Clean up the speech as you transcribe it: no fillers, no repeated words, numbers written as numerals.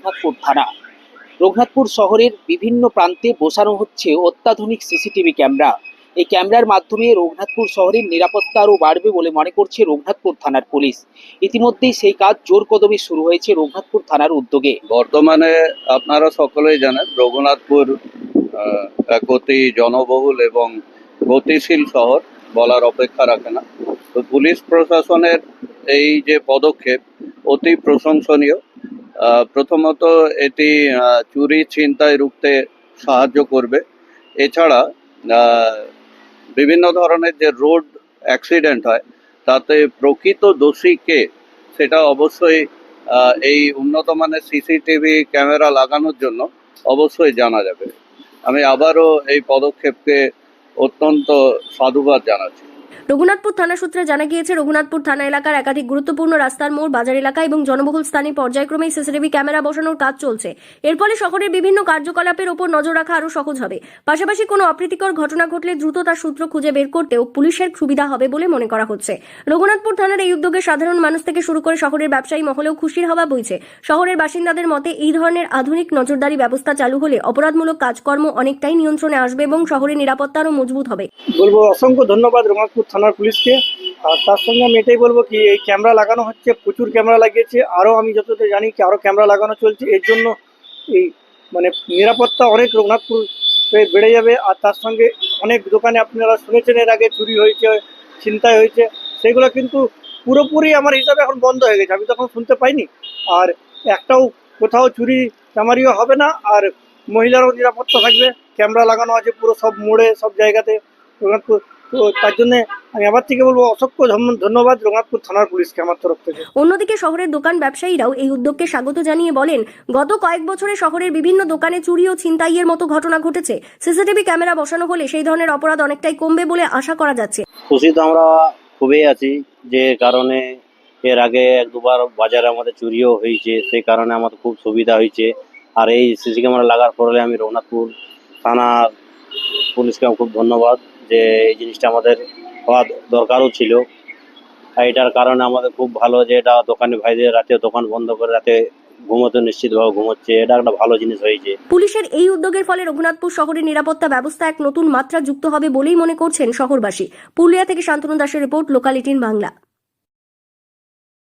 রঘুনাথপুর থানা। রঘুনাথপুর শহরের বিভিন্ন প্রান্তে বসানো হচ্ছে অত্যাধুনিক সিসিটিভি ক্যামেরা। এই ক্যামেরার মাধ্যমে রঘুনাথপুর শহরের নিরাপত্তা আরও বাড়বে বলে মনে করছে রঘুনাথপুর থানার পুলিশ। ইতিমধ্যেই সেই কাজ জোর কদমে শুরু হয়েছে রঘুনাথপুর থানার উদ্যোগে। বর্তমানে আপনারা সকলেই জানেন রঘুনাথপুর এক অতি জনবহুল এবং গতিশীল শহর, বলার অপেক্ষা রাখে না। তো পুলিশ প্রশাসনের এই যে পদক্ষেপ অতি প্রশংসনীয়। প্রথমত এটি চুরি ছিনতাই রুখতে সাহায্য করবে। এছাড়া বিভিন্ন ধরনের যে রোড অ্যাক্সিডেন্ট হয় তাতে প্রকৃত দোষী কে সেটা অবশ্যই এই উন্নত মানের সিসিটিভি ক্যামেরা লাগানোর জন্য অবশ্যই জানা যাবে। আমি আবারও এই পদক্ষেপকে অত্যন্ত সাধুবাদ জানাচ্ছি। রঘুনাথপুর থানা সূত্রে জানা গিয়েছে, রঘুনাথপুর থানা এলাকার একাধিক গুরুত্বপূর্ণ রাস্তার মোড়, বাজার এলাকা এবং জনবহুল স্থানে পর্যায়ক্রমে সিসিটিভি ক্যামেরা বসানোর কাজ চলছে। এর ফলে শহরের বিভিন্ন কার্যকলাপের ওপর নজর রাখা আরও সহজ হবে। পাশাপাশি কোনো অপ্রীতিকর ঘটনা ঘটলে দ্রুত তার সূত্র খুঁজে বের করতেও পুলিশের সুবিধা হবে বলে মনে করা হচ্ছে। রঘুনাথপুর থানার এই উদ্যোগে সাধারণ মানুষ থেকে শুরু করে শহরের ব্যবসায়ী মহলেও খুশির হাওয়া বইছে। শহরের বাসিন্দাদের মতে এই ধরনের আধুনিক নজরদারি ব্যবস্থা চালু হলে অপরাধমূলক কাজকর্ম অনেকটাই নিয়ন্ত্রণে আসবে এবং শহরের নিরাপত্তা আরও মজবুত হবে। বলবো অসংখ্য ধন্যবাদ রঘুনাথপুর থানার পুলিশকে। আর তার সঙ্গে আমি এটাই বলবো কি এই ক্যামেরা লাগানো হচ্ছে, প্রচুর ক্যামেরা লাগিয়েছে, আরও আমি যতটা জানি কি আরও ক্যামেরা লাগানো চলছে। এর জন্য এই নিরাপত্তা অনেক রঘুনাথপুর বেড়ে যাবে। আর তার সঙ্গে অনেক দোকানে আপনারা শুনেছেন এর আগে চুরি হয়েছে, ছিনতাই হয়েছে, সেগুলো কিন্তু পুরোপুরি আমার হিসাবে এখন বন্ধ হয়ে গেছে। আমি তখন শুনতে পাইনি। আর একটাও কোথাও চুরি চামারিও হবে না। আর মহিলারাও নিরাপত্তা থাকবে। ক্যামেরা লাগানো আছে পুরো সব মোড়ে, সব জায়গাতে রঘুনাথপুর। তো তার জন্য আমি আবার থেকে বলবো অসংখ্য ধন্যবাদ রঘুনাথপুর থানার পুলিশকে আমার তরফ থেকে। অন্যদিকে শহরের দোকান ব্যবসায়ীরাও এই উদ্যোগকে স্বাগত জানিয়ে বলেন, গত কয়েক বছরে শহরের বিভিন্ন দোকানে চুরি ও ছিনতাইয়ের মতো ঘটনা ঘটেছে। সিসিটিভি ক্যামেরা বসানো হলে সেই ধরনের অপরাধ অনেকটাই কমবে বলে আশা করা যাচ্ছে। খুশি তো আমরা খুবই আছি, যে কারণে এর আগে এক দুবার বাজারে আমাদের চুরিও হয়েছে, সেই কারণে আমাদের খুব সুবিধা হয়েছে। আর এই সিসি ক্যামেরা লাগার পরে আমি রঘুনাথপুর থানার পুলিশকে খুব ধন্যবাদ, যে এই জিনিসটা আমাদের হওয়া দরকারও ছিল। আর এটার কারণে আমাদের খুব ভালো, যে এটা দোকানি ভাইদের রাতে দোকান বন্ধ করে রাতে ঘুমোতে নিশ্চিতভাবে ঘুমোচ্ছে, এটা একটা ভালো জিনিস হয়েছে। পুলিশের এই উদ্যোগের ফলে রঘুনাথপুর শহরের নিরাপত্তা ব্যবস্থা এক নতুন মাত্রা যুক্ত হবে বলেই মনে করছেন শহরবাসী। পুরুলিয়া থেকে শান্তনু দাসের রিপোর্ট, লোকাল 18 বাংলা।